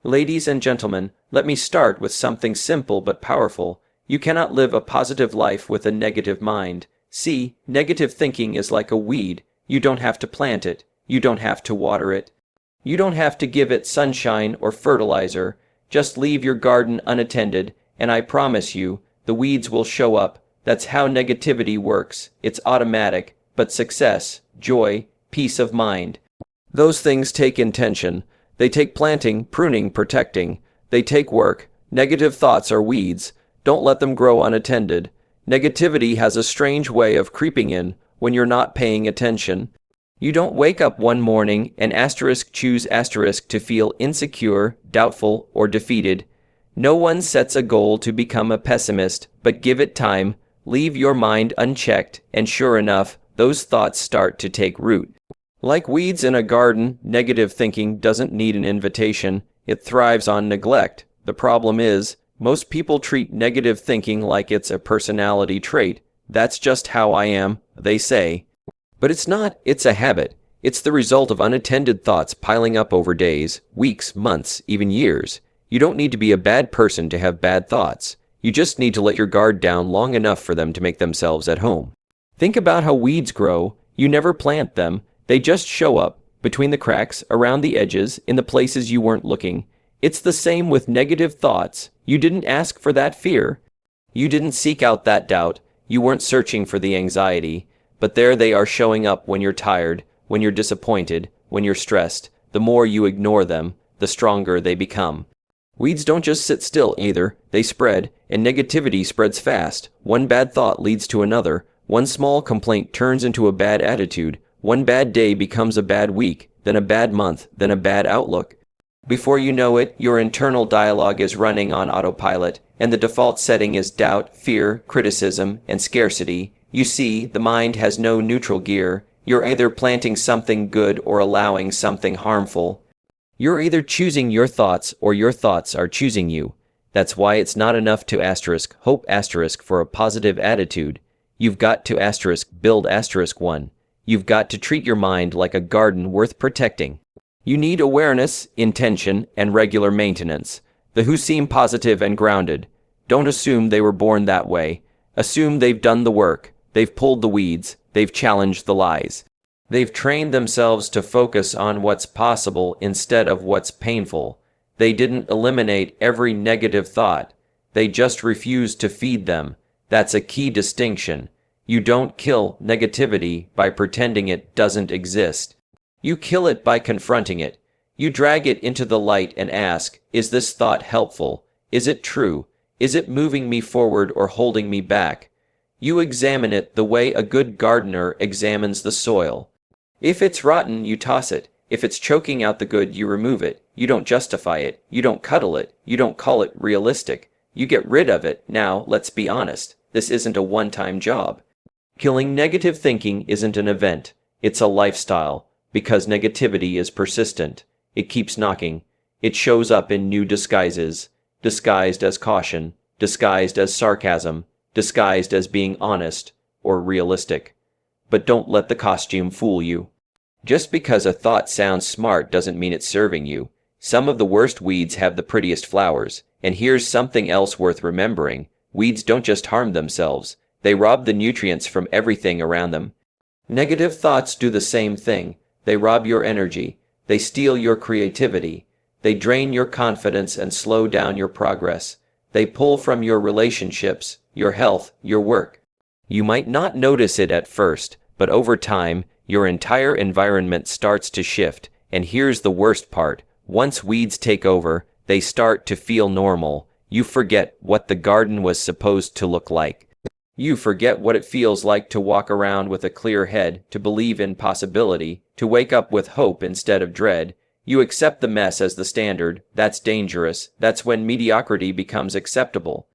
Ladies and gentlemen, let me start with something simple but powerful. You cannot live a positive life with a negative mind. See, negative thinking is like a weed. You don't have to plant it. You don't have to water it. You don't have to give it sunshine or fertilizer. Just leave your garden unattended, and I promise you, the weeds will show up. That's how negativity works. It's automatic. But success, joy, peace of mind, those things take intention. They take planting, pruning, protecting. They take work. Negative thoughts are weeds. Don't let them grow unattended. Negativity has a strange way of creeping in when you're not paying attention. You don't wake up one morning and choose to feel insecure, doubtful, or defeated. No one sets a goal to become a pessimist, but give it time, leave your mind unchecked, and sure enough, those thoughts start to take root. Like weeds in a garden, negative thinking doesn't need an invitation. It thrives on neglect. The problem is, most people treat negative thinking like it's a personality trait. That's just how I am, they say. But it's not, it's a habit. It's the result of unattended thoughts piling up over days, weeks, months, even years. You don't need to be a bad person to have bad thoughts. You just need to let your guard down long enough for them to make themselves at home. Think about how weeds grow. You never plant them. They just show up, between the cracks, around the edges, in the places you weren't looking. It's the same with negative thoughts. You didn't ask for that fear. You didn't seek out that doubt. You weren't searching for the anxiety. But there they are showing up when you're tired, when you're disappointed, when you're stressed. The more you ignore them, the stronger they become. Weeds don't just sit still either. They spread, and negativity spreads fast. One bad thought leads to another. One small complaint turns into a bad attitude. One bad day becomes a bad week, then a bad month, then a bad outlook. Before you know it, your internal dialogue is running on autopilot, and the default setting is doubt, fear, criticism, and scarcity. You see, the mind has no neutral gear. You're either planting something good or allowing something harmful. You're either choosing your thoughts or your thoughts are choosing you. That's why it's not enough to hope for a positive attitude. You've got to build one. You've got to treat your mind like a garden worth protecting. You need awareness, intention, and regular maintenance. The who seem positive and grounded. Don't assume they were born that way. Assume they've done the work. They've pulled the weeds. They've challenged the lies. They've trained themselves to focus on what's possible instead of what's painful. They didn't eliminate every negative thought. They just refused to feed them. That's a key distinction. You don't kill negativity by pretending it doesn't exist. You kill it by confronting it. You drag it into the light and ask, is this thought helpful? Is it true? Is it moving me forward or holding me back? You examine it the way a good gardener examines the soil. If it's rotten, you toss it. If it's choking out the good, you remove it. You don't justify it. You don't cuddle it. You don't call it realistic. You get rid of it. Now, let's be honest. This isn't a one-time job. Killing negative thinking isn't an event. It's a lifestyle, because negativity is persistent. It keeps knocking. It shows up in new disguises, disguised as caution, disguised as sarcasm, disguised as being honest or realistic. But don't let the costume fool you. Just because a thought sounds smart doesn't mean it's serving you. Some of the worst weeds have the prettiest flowers. And here's something else worth remembering. Weeds don't just harm themselves. They rob the nutrients from everything around them. Negative thoughts do the same thing. They rob your energy. They steal your creativity. They drain your confidence and slow down your progress. They pull from your relationships, your health, your work. You might not notice it at first, but over time, your entire environment starts to shift. And here's the worst part. Once weeds take over, they start to feel normal. You forget what the garden was supposed to look like. You forget what it feels like to walk around with a clear head, to believe in possibility, to wake up with hope instead of dread. You accept the mess as the standard. That's dangerous. That's when mediocrity becomes acceptable.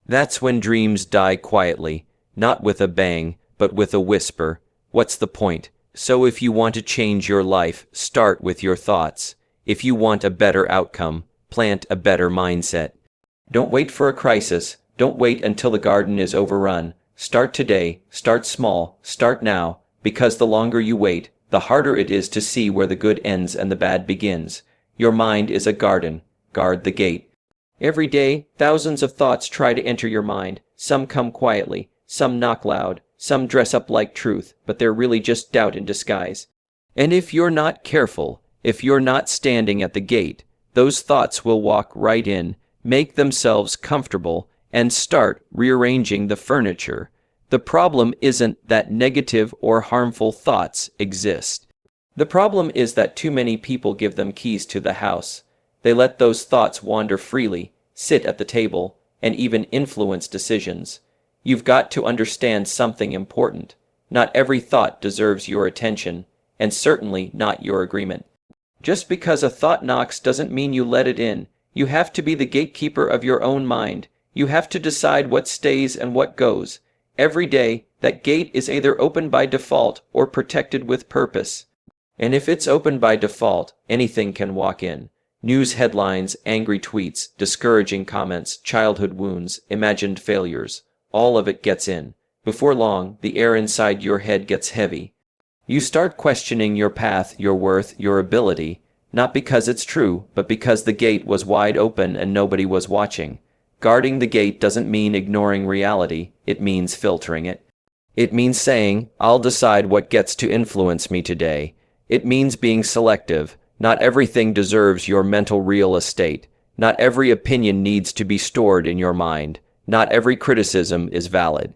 That's when dreams die quietly, not with a bang, but with a whisper. What's the point? So if you want to change your life, start with your thoughts. If you want a better outcome, plant a better mindset. Don't wait for a crisis. Don't wait until the garden is overrun. Start today, start small, start now, because the longer you wait, the harder it is to see where the good ends and the bad begins. Your mind is a garden. guard the gate. Every day, thousands of thoughts try to enter your mind. Some come quietly, some knock loud, some dress up like truth, but they're really just doubt in disguise. And if you're not careful, if you're not standing at the gate, those thoughts will walk right in, make themselves comfortable, and start rearranging the furniture. The problem isn't that negative or harmful thoughts exist. The problem is that too many people give them keys to the house. They let those thoughts wander freely, sit at the table, and even influence decisions. You've got to understand something important. Not every thought deserves your attention, and certainly not your agreement. Just because a thought knocks doesn't mean you let it in. You have to be the gatekeeper of your own mind. You have to decide what stays and what goes. Every day, that gate is either open by default or protected with purpose. And if it's open by default, anything can walk in. News headlines, angry tweets, discouraging comments, childhood wounds, imagined failures. All of it gets in. Before long, the air inside your head gets heavy. You start questioning your path, your worth, your ability, not because it's true, but because the gate was wide open and nobody was watching. Guarding the gate doesn't mean ignoring reality, it means filtering it. It means saying, I'll decide what gets to influence me today. It means being selective. Not everything deserves your mental real estate. Not every opinion needs to be stored in your mind. Not every criticism is valid.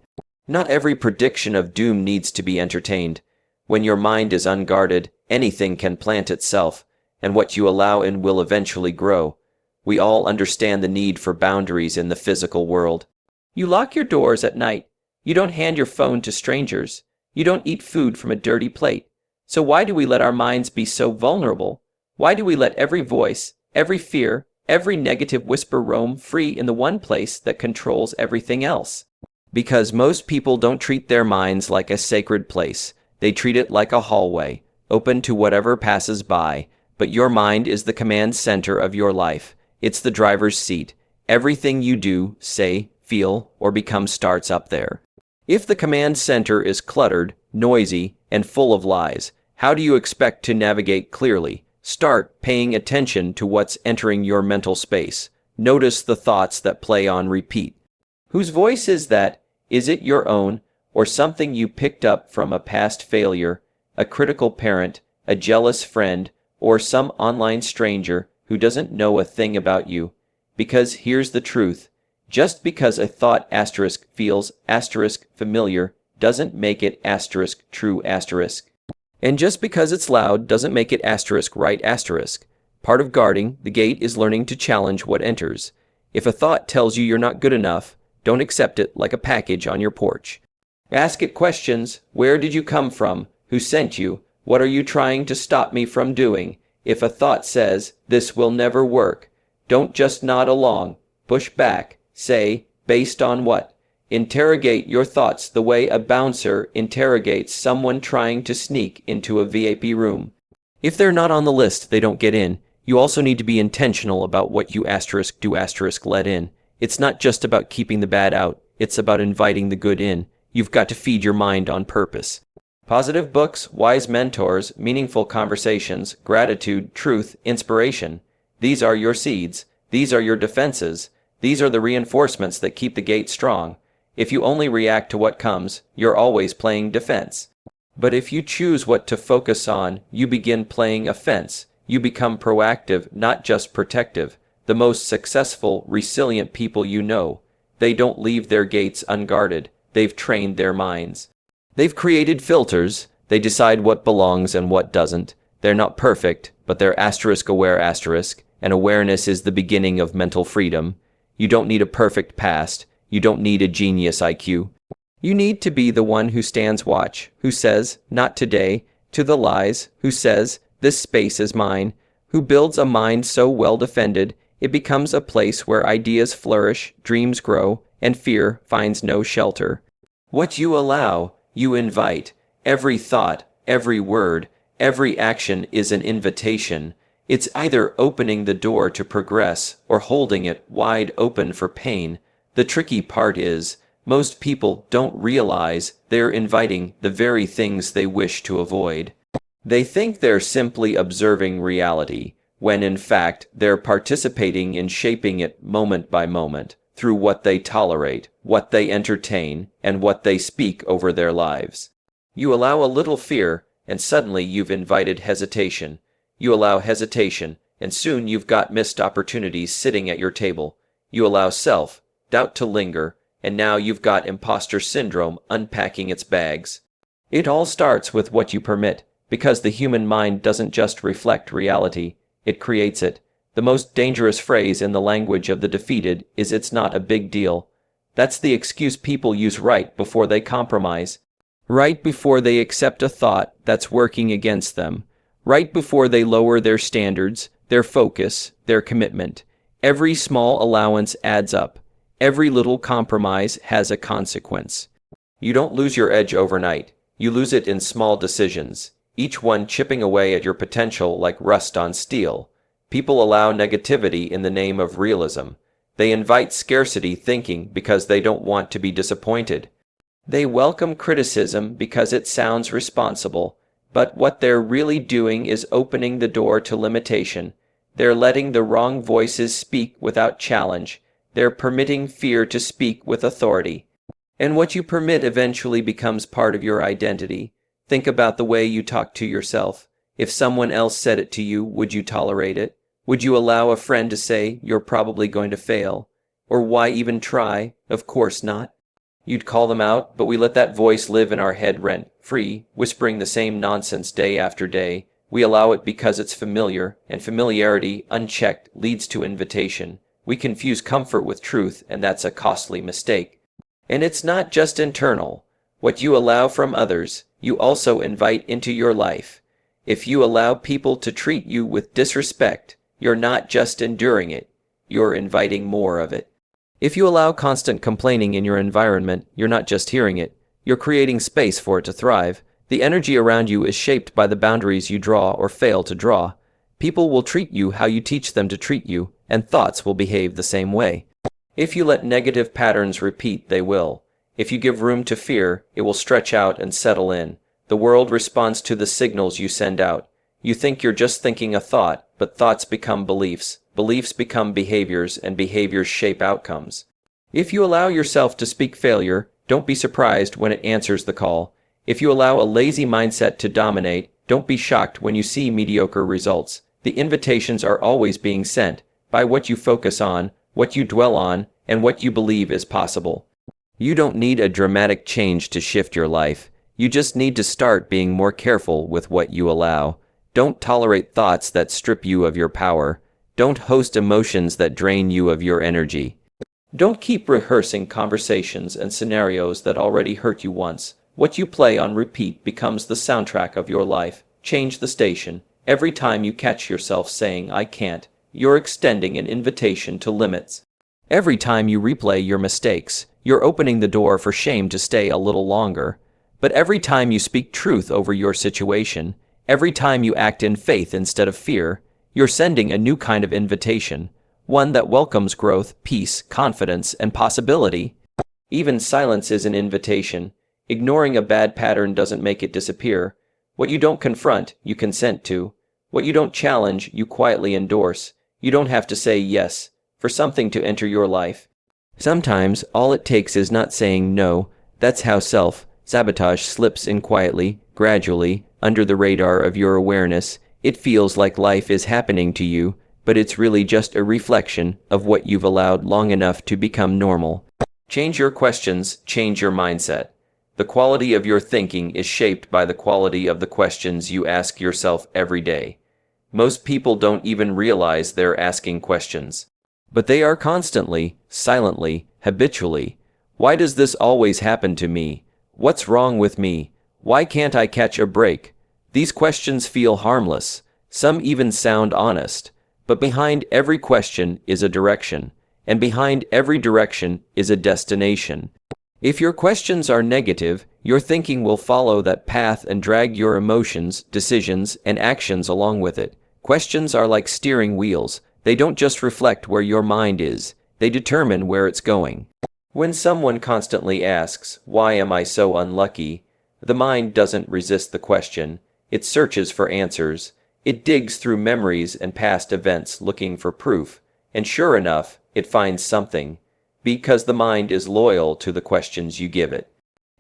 Not every prediction of doom needs to be entertained. When your mind is unguarded, anything can plant itself, and what you allow in will eventually grow. We all understand the need for boundaries in the physical world. You lock your doors at night. You don't hand your phone to strangers. You don't eat food from a dirty plate. So why do we let our minds be so vulnerable? Why do we let every voice, every fear, every negative whisper roam free in the one place that controls everything else? Because most people don't treat their minds like a sacred place. They treat it like a hallway, open to whatever passes by. But your mind is the command center of your life. It's the driver's seat. Everything you do, say, feel, or become starts up there. If the command center is cluttered, noisy, and full of lies, how do you expect to navigate clearly? Start paying attention to what's entering your mental space. Notice the thoughts that play on repeat. Whose voice is that? Is it your own, or something you picked up from a past failure, a critical parent, a jealous friend, or some online stranger who doesn't know a thing about you? Because here's the truth. Just because a thought asterisk feels asterisk familiar doesn't make it asterisk true asterisk. And just because it's loud doesn't make it asterisk right asterisk. Part of guarding the gate is learning to challenge what enters. If a thought tells you you're not good enough, don't accept it like a package on your porch. Ask it questions. Where did you come from? Who sent you? What are you trying to stop me from doing? If a thought says, this will never work, don't just nod along. Push back. Say, based on what? Interrogate your thoughts the way a bouncer interrogates someone trying to sneak into a VIP room. If they're not on the list, they don't get in. You also need to be intentional about what you asterisk do asterisk let in. It's not just about keeping the bad out. It's about inviting the good in. You've got to feed your mind on purpose. Positive books, wise mentors, meaningful conversations, gratitude, truth, inspiration. These are your seeds. These are your defenses. These are the reinforcements that keep the gate strong. If you only react to what comes, you're always playing defense. But if you choose what to focus on, you begin playing offense. You become proactive, not just protective. The most successful, resilient people you know, they don't leave their gates unguarded. They've trained their minds. They've created filters. They decide what belongs and what doesn't. They're not perfect, but they're asterisk aware asterisk, and awareness is the beginning of mental freedom. You don't need a perfect past. You don't need a genius IQ. You need to be the one who stands watch, who says, not today, to the lies, who says, this space is mine, who builds a mind so well defended, it becomes a place where ideas flourish, dreams grow, and fear finds no shelter. What you allow, you invite. Every thought, every word, every action is an invitation. It's either opening the door to progress or holding it wide open for pain. The tricky part is, most people don't realize they're inviting the very things they wish to avoid. They think they're simply observing reality. when in fact they're participating in shaping it moment by moment through what they tolerate, what they entertain, and what they speak over their lives. You allow a little fear, and suddenly you've invited hesitation. You allow hesitation, and soon you've got missed opportunities sitting at your table. You allow self-doubt to linger, and now you've got imposter syndrome unpacking its bags. It all starts with what you permit, because the human mind doesn't just reflect reality, it creates it. The most dangerous phrase in the language of the defeated is "it's not a big deal." That's the excuse people use right before they compromise, right before they accept a thought that's working against them, right before they lower their standards, their focus, their commitment. Every small allowance adds up. Every little compromise has a consequence. You don't lose your edge overnight. You lose it in small decisions, each one chipping away at your potential like rust on steel. People allow negativity in the name of realism. They invite scarcity thinking because they don't want to be disappointed. They welcome criticism because it sounds responsible, but what they're really doing is opening the door to limitation. They're letting the wrong voices speak without challenge. They're permitting fear to speak with authority. And what you permit eventually becomes part of your identity. Think about the way you talk to yourself. If someone else said it to you, would you tolerate it? Would you allow a friend to say, "You're probably going to fail"? Or "Why even try? Of course not"? You'd call them out, but we let that voice live in our head rent-free, whispering the same nonsense day after day. We allow it because it's familiar, and familiarity, unchecked, leads to invitation. We confuse comfort with truth, and that's a costly mistake. And it's not just internal. What you allow from others, you also invite into your life. If you allow people to treat you with disrespect, you're not just enduring it, you're inviting more of it. If you allow constant complaining in your environment, you're not just hearing it, you're creating space for it to thrive. The energy around you is shaped by the boundaries you draw or fail to draw. People will treat you how you teach them to treat you, and thoughts will behave the same way. If you let negative patterns repeat, they will. If you give room to fear, it will stretch out and settle in. The world responds to the signals you send out. You think you're just thinking a thought, but thoughts become beliefs. Beliefs become behaviors, and behaviors shape outcomes. If you allow yourself to speak failure, don't be surprised when it answers the call. If you allow a lazy mindset to dominate, don't be shocked when you see mediocre results. The invitations are always being sent by what you focus on, what you dwell on, and what you believe is possible. You don't need a dramatic change to shift your life. You just need to start being more careful with what you allow. Don't tolerate thoughts that strip you of your power. Don't host emotions that drain you of your energy. Don't keep rehearsing conversations and scenarios that already hurt you once. What you play on repeat becomes the soundtrack of your life. Change the station. Every time you catch yourself saying, "I can't," you're extending an invitation to limits. Every time you replay your mistakes, you're opening the door for shame to stay a little longer. But every time you speak truth over your situation, every time you act in faith instead of fear, you're sending a new kind of invitation, one that welcomes growth, peace, confidence, and possibility. Even silence is an invitation. Ignoring a bad pattern doesn't make it disappear. What you don't confront, you consent to. What you don't challenge, you quietly endorse. You don't have to say yes for something to enter your life. Sometimes all it takes is not saying no. That's how self-sabotage slips in quietly, gradually, under the radar of your awareness. It feels like life is happening to you, but it's really just a reflection of what you've allowed long enough to become normal. Change your questions, change your mindset. The quality of your thinking is shaped by the quality of the questions you ask yourself every day. Most people don't even realize they're asking questions. But they are constantly, silently, habitually. Why does this always happen to me? What's wrong with me? Why can't I catch a break? These questions feel harmless. Some even sound honest. But behind every question is a direction. And behind every direction is a destination. If your questions are negative, your thinking will follow that path and drag your emotions, decisions, and actions along with it. Questions are like steering wheels. They don't just reflect where your mind is, they determine where it's going. When someone constantly asks, "Why am I so unlucky?" the mind doesn't resist the question. It searches for answers. It digs through memories and past events looking for proof, and sure enough, it finds something, because the mind is loyal to the questions you give it.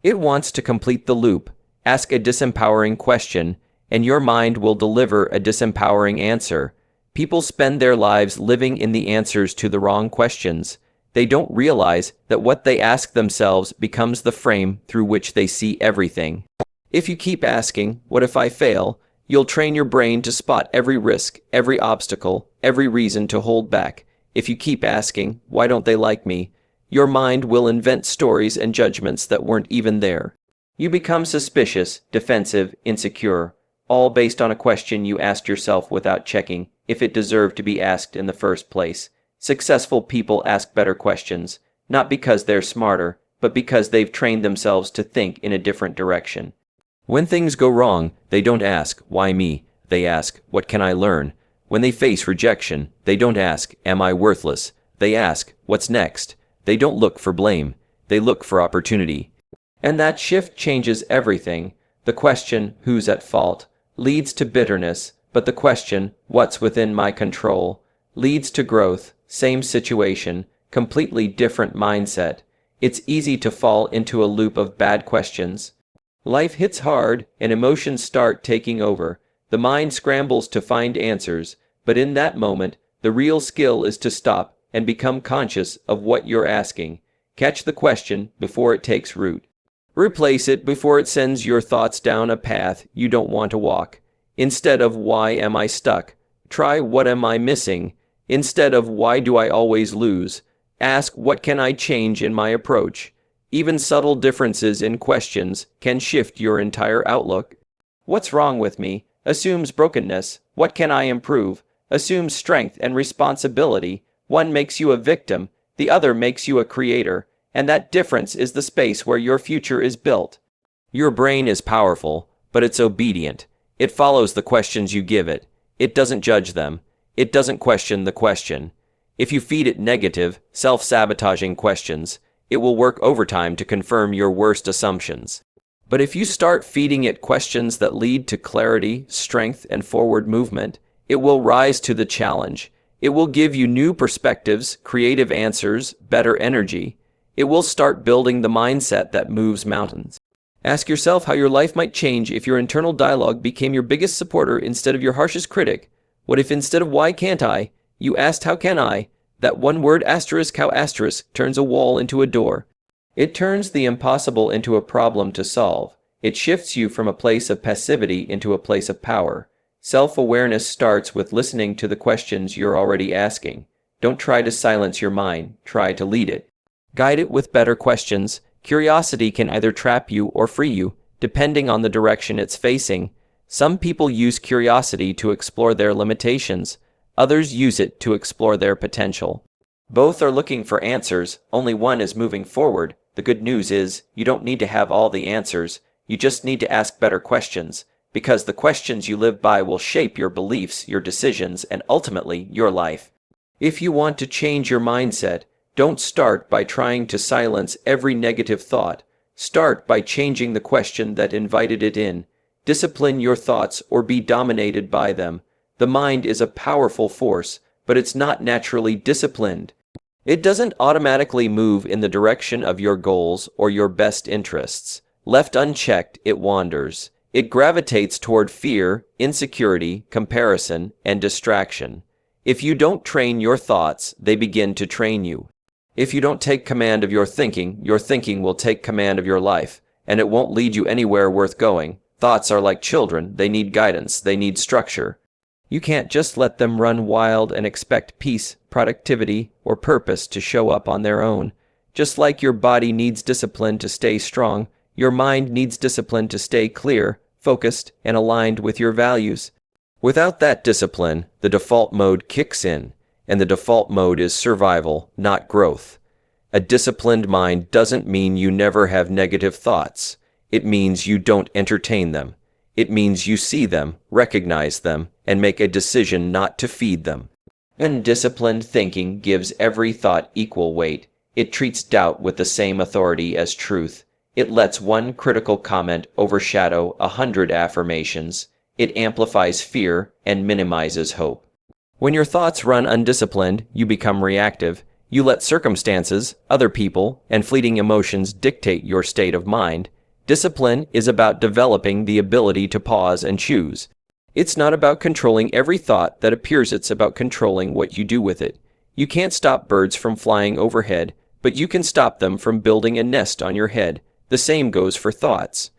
It wants to complete the loop. Ask a disempowering question, and your mind will deliver a disempowering answer. People spend their lives living in the answers to the wrong questions. They don't realize that what they ask themselves becomes the frame through which they see everything. If you keep asking, "What if I fail?" you'll train your brain to spot every risk, every obstacle, every reason to hold back. If you keep asking, "Why don't they like me?" your mind will invent stories and judgments that weren't even there. You become suspicious, defensive, insecure, all based on a question you asked yourself without checking if it deserved to be asked in the first place. Successful people ask better questions, not because they're smarter, but because they've trained themselves to think in a different direction. When things go wrong, they don't ask, "Why me?" They ask, "What can I learn?" When they face rejection, they don't ask, "Am I worthless?" They ask, "What's next?" They don't look for blame. They look for opportunity. And that shift changes everything. The question, "Who's at fault?" leads to bitterness, but the question, "What's within my control?" leads to growth. Same situation, completely different mindset. It's easy to fall into a loop of bad questions. Life hits hard, and emotions start taking over. The mind scrambles to find answers, but in that moment, the real skill is to stop and become conscious of what you're asking. Catch the question before it takes root. Replace it before it sends your thoughts down a path you don't want to walk. Instead of "Why am I stuck?" try "What am I missing?" Instead of "Why do I always lose?" ask "What can I change in my approach?" Even subtle differences in questions can shift your entire outlook. "What's wrong with me?" assumes brokenness. "What can I improve?" assumes strength and responsibility. One makes you a victim, the other makes you a creator, and that difference is the space where your future is built. Your brain is powerful, but it's obedient. It follows the questions you give it. It doesn't judge them. It doesn't question the question. If you feed it negative, self-sabotaging questions, it will work overtime to confirm your worst assumptions. But if you start feeding it questions that lead to clarity, strength, and forward movement, it will rise to the challenge. It will give you new perspectives, creative answers, better energy. It will start building the mindset that moves mountains. Ask yourself how your life might change if your internal dialogue became your biggest supporter instead of your harshest critic. What if instead of "Why can't I?" you asked "How can I?" That one word asterisk how asterisk turns a wall into a door. It turns the impossible into a problem to solve. It shifts you from a place of passivity into a place of power. Self-awareness starts with listening to the questions you're already asking. Don't try to silence your mind, try to lead it. Guide it with better questions. Curiosity can either trap you or free you, depending on the direction it's facing. Some people use curiosity to explore their limitations. Others use it to explore their potential. Both are looking for answers, only one is moving forward. The good news is, you don't need to have all the answers. You just need to ask better questions, because the questions you live by will shape your beliefs, your decisions, and ultimately, your life. If you want to change your mindset, don't start by trying to silence every negative thought. Start by changing the question that invited it in. Discipline your thoughts or be dominated by them. The mind is a powerful force, but it's not naturally disciplined. It doesn't automatically move in the direction of your goals or your best interests. Left unchecked, it wanders. It gravitates toward fear, insecurity, comparison, and distraction. If you don't train your thoughts, they begin to train you. If you don't take command of your thinking will take command of your life, and it won't lead you anywhere worth going. Thoughts are like children, they need guidance, they need structure. You can't just let them run wild and expect peace, productivity, or purpose to show up on their own. Just like your body needs discipline to stay strong, your mind needs discipline to stay clear, focused, and aligned with your values. Without that discipline, the default mode kicks in, and the default mode is survival, not growth. A disciplined mind doesn't mean you never have negative thoughts. It means you don't entertain them. It means you see them, recognize them, and make a decision not to feed them. Undisciplined thinking gives every thought equal weight. It treats doubt with the same authority as truth. It lets one critical comment overshadow 100 affirmations. It amplifies fear and minimizes hope. When your thoughts run undisciplined, you become reactive. You let circumstances, other people, and fleeting emotions dictate your state of mind. Discipline is about developing the ability to pause and choose. It's not about controlling every thought that appears, it's about controlling what you do with it. You can't stop birds from flying overhead, but you can stop them from building a nest on your head. The same goes for thoughts.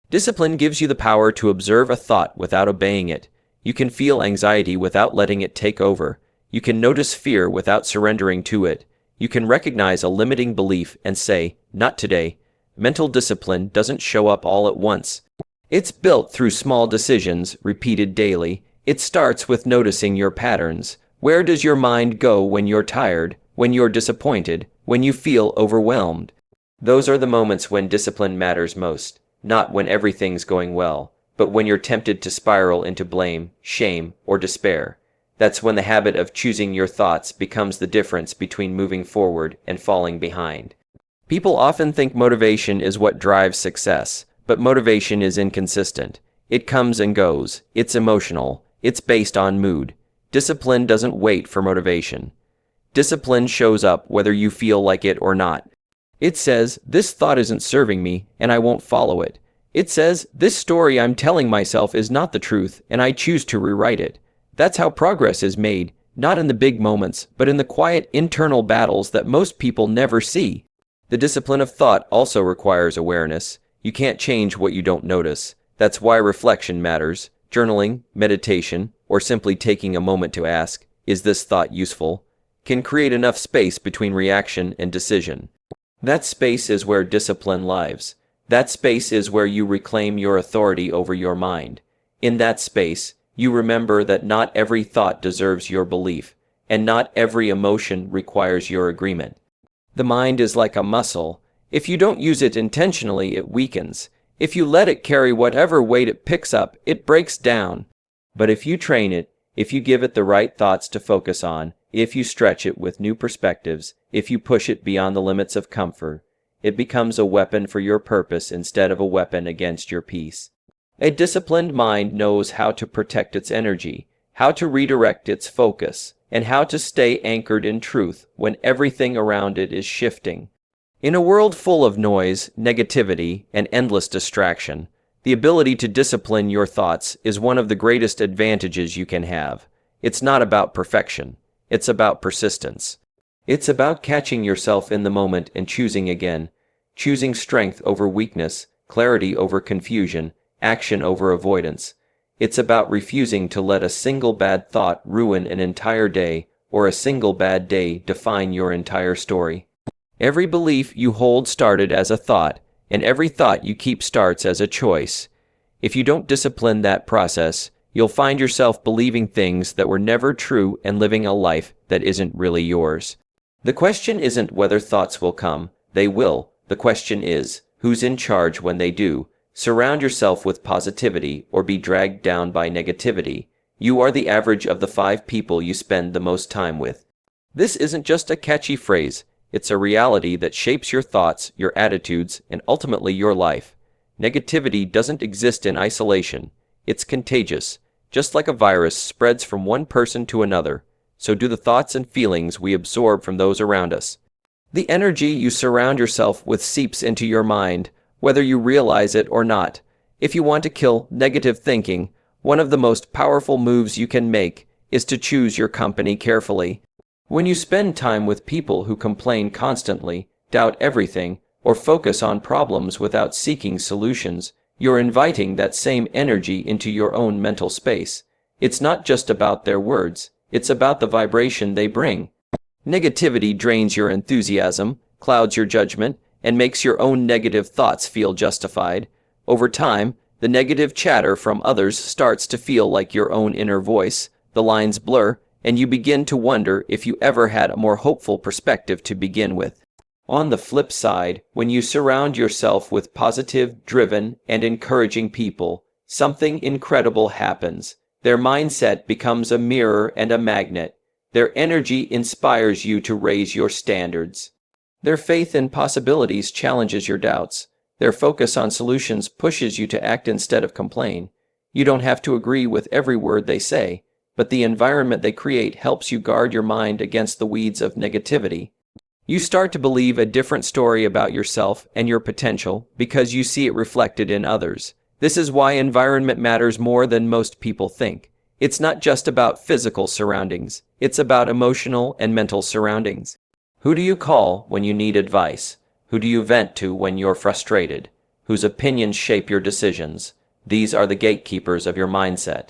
Discipline gives you the power to observe a thought without obeying it. You can feel anxiety without letting it take over. You can notice fear without surrendering to it. You can recognize a limiting belief and say, "Not today." Mental discipline doesn't show up all at once. It's built through small decisions, repeated daily. It starts with noticing your patterns. Where does your mind go when you're tired, when you're disappointed, when you feel overwhelmed? Those are the moments when discipline matters most, not when everything's going well, but when you're tempted to spiral into blame, shame, or despair. That's when the habit of choosing your thoughts becomes the difference between moving forward and falling behind. People often think motivation is what drives success, but motivation is inconsistent. It comes and goes. It's emotional. It's based on mood. Discipline doesn't wait for motivation. Discipline shows up whether you feel like it or not. It says, "This thought isn't serving me, and I won't follow it." It says, "This story I'm telling myself is not the truth, and I choose to rewrite it." That's how progress is made, not in the big moments, but in the quiet internal battles that most people never see. The discipline of thought also requires awareness. You can't change what you don't notice. That's why reflection matters. Journaling, meditation, or simply taking a moment to ask, "Is this thought useful?" can create enough space between reaction and decision. That space is where discipline lives. That space is where you reclaim your authority over your mind. In that space, you remember that not every thought deserves your belief, and not every emotion requires your agreement. The mind is like a muscle. If you don't use it intentionally, it weakens. If you let it carry whatever weight it picks up, it breaks down. But if you train it, if you give it the right thoughts to focus on, if you stretch it with new perspectives, if you push it beyond the limits of comfort, it becomes a weapon for your purpose instead of a weapon against your peace. A disciplined mind knows how to protect its energy, how to redirect its focus, and how to stay anchored in truth when everything around it is shifting. In a world full of noise, negativity, and endless distraction, the ability to discipline your thoughts is one of the greatest advantages you can have. It's not about perfection. It's about persistence. It's about catching yourself in the moment and choosing again, choosing strength over weakness, clarity over confusion, action over avoidance. It's about refusing to let a single bad thought ruin an entire day, or a single bad day define your entire story. Every belief you hold started as a thought, and every thought you keep starts as a choice. If you don't discipline that process, you'll find yourself believing things that were never true and living a life that isn't really yours. The question isn't whether thoughts will come. They will. The question is, who's in charge when they do? Surround yourself with positivity or be dragged down by negativity. You are the average of the 5 people you spend the most time with. This isn't just a catchy phrase. It's a reality that shapes your thoughts, your attitudes, and ultimately your life. Negativity doesn't exist in isolation. It's contagious. Just like a virus spreads from one person to another, so do the thoughts and feelings we absorb from those around us. The energy you surround yourself with seeps into your mind, whether you realize it or not. If you want to kill negative thinking, one of the most powerful moves you can make is to choose your company carefully. When you spend time with people who complain constantly, doubt everything, or focus on problems without seeking solutions, you're inviting that same energy into your own mental space. It's not just about their words, it's about the vibration they bring. Negativity drains your enthusiasm, clouds your judgment, and makes your own negative thoughts feel justified. Over time, the negative chatter from others starts to feel like your own inner voice, the lines blur, and you begin to wonder if you ever had a more hopeful perspective to begin with. On the flip side, when you surround yourself with positive, driven, and encouraging people, something incredible happens. Their mindset becomes a mirror and a magnet. Their energy inspires you to raise your standards. Their faith in possibilities challenges your doubts. Their focus on solutions pushes you to act instead of complain. You don't have to agree with every word they say, but the environment they create helps you guard your mind against the weeds of negativity. You start to believe a different story about yourself and your potential because you see it reflected in others. This is why environment matters more than most people think. It's not just about physical surroundings, it's about emotional and mental surroundings. Who do you call when you need advice? Who do you vent to when you're frustrated? Whose opinions shape your decisions? These are the gatekeepers of your mindset.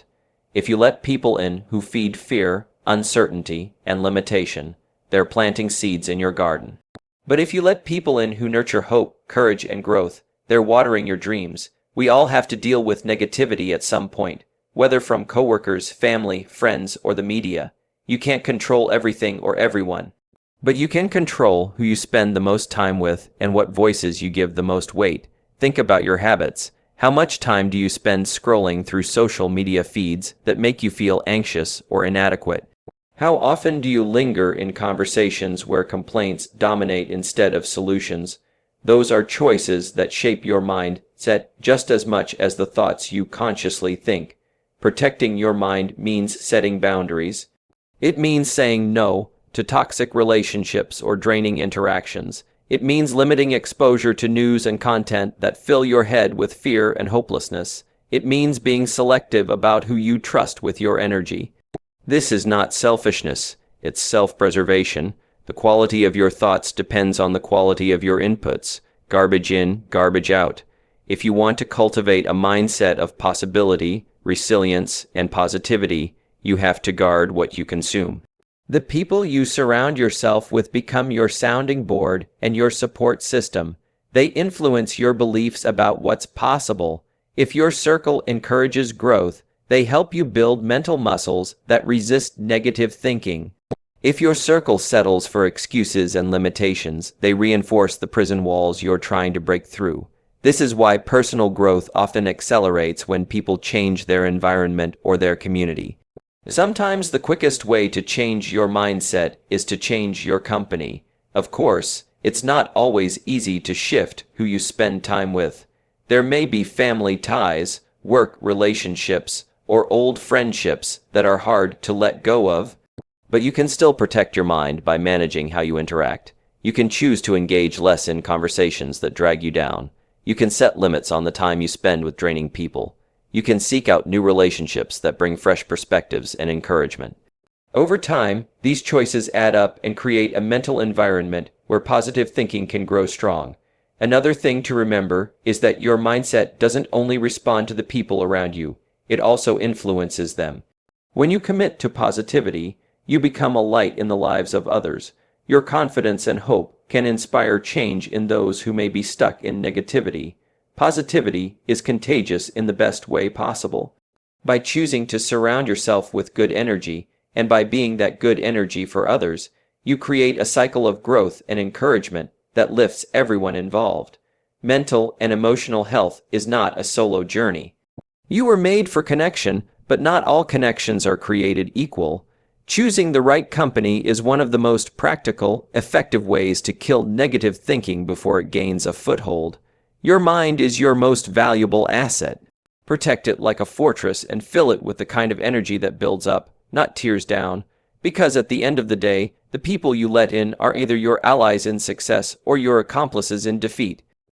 If you let people in who feed fear, uncertainty, and limitation, they're planting seeds in your garden. But if you let people in who nurture hope, courage, and growth, they're watering your dreams. We all have to deal with negativity at some point, whether from coworkers, family, friends, or the media. You can't control everything or everyone, but you can control who you spend the most time with and what voices you give the most weight. Think about your habits. How much time do you spend scrolling through social media feeds that make you feel anxious or inadequate? How often do you linger in conversations where complaints dominate instead of solutions? Those are choices that shape your mindset just as much as the thoughts you consciously think. Protecting your mind means setting boundaries. It means saying no to toxic relationships or draining interactions. It means limiting exposure to news and content that fill your head with fear and hopelessness. It means being selective about who you trust with your energy. This is not selfishness, it's self-preservation. The quality of your thoughts depends on the quality of your inputs. Garbage in, garbage out. If you want to cultivate a mindset of possibility, resilience, and positivity, you have to guard what you consume. The people you surround yourself with become your sounding board and your support system. They influence your beliefs about what's possible. If your circle encourages growth, they help you build mental muscles that resist negative thinking. If your circle settles for excuses and limitations, they reinforce the prison walls you're trying to break through. This is why personal growth often accelerates when people change their environment or their community. Sometimes the quickest way to change your mindset is to change your company. Of course, it's not always easy to shift who you spend time with. There may be family ties, work relationships, or old friendships that are hard to let go of, but you can still protect your mind by managing how you interact. You can choose to engage less in conversations that drag you down. You can set limits on the time you spend with draining people. You can seek out new relationships that bring fresh perspectives and encouragement. Over time, these choices add up and create a mental environment where positive thinking can grow strong. Another thing to remember is that your mindset doesn't only respond to the people around you, it also influences them. When you commit to positivity, you become a light in the lives of others. Your confidence and hope can inspire change in those who may be stuck in negativity. Positivity is contagious in the best way possible. By choosing to surround yourself with good energy, and by being that good energy for others, you create a cycle of growth and encouragement that lifts everyone involved. Mental and emotional health is not a solo journey. You were made for connection, but not all connections are created equal. Choosing the right company is one of the most practical, effective ways to kill negative thinking before it gains a foothold. Your mind is your most valuable asset. Protect it like a fortress and fill it with the kind of energy that builds up, not tears down. Because at the end of the day, the people you let in are either your allies in success or your accomplices in defeat.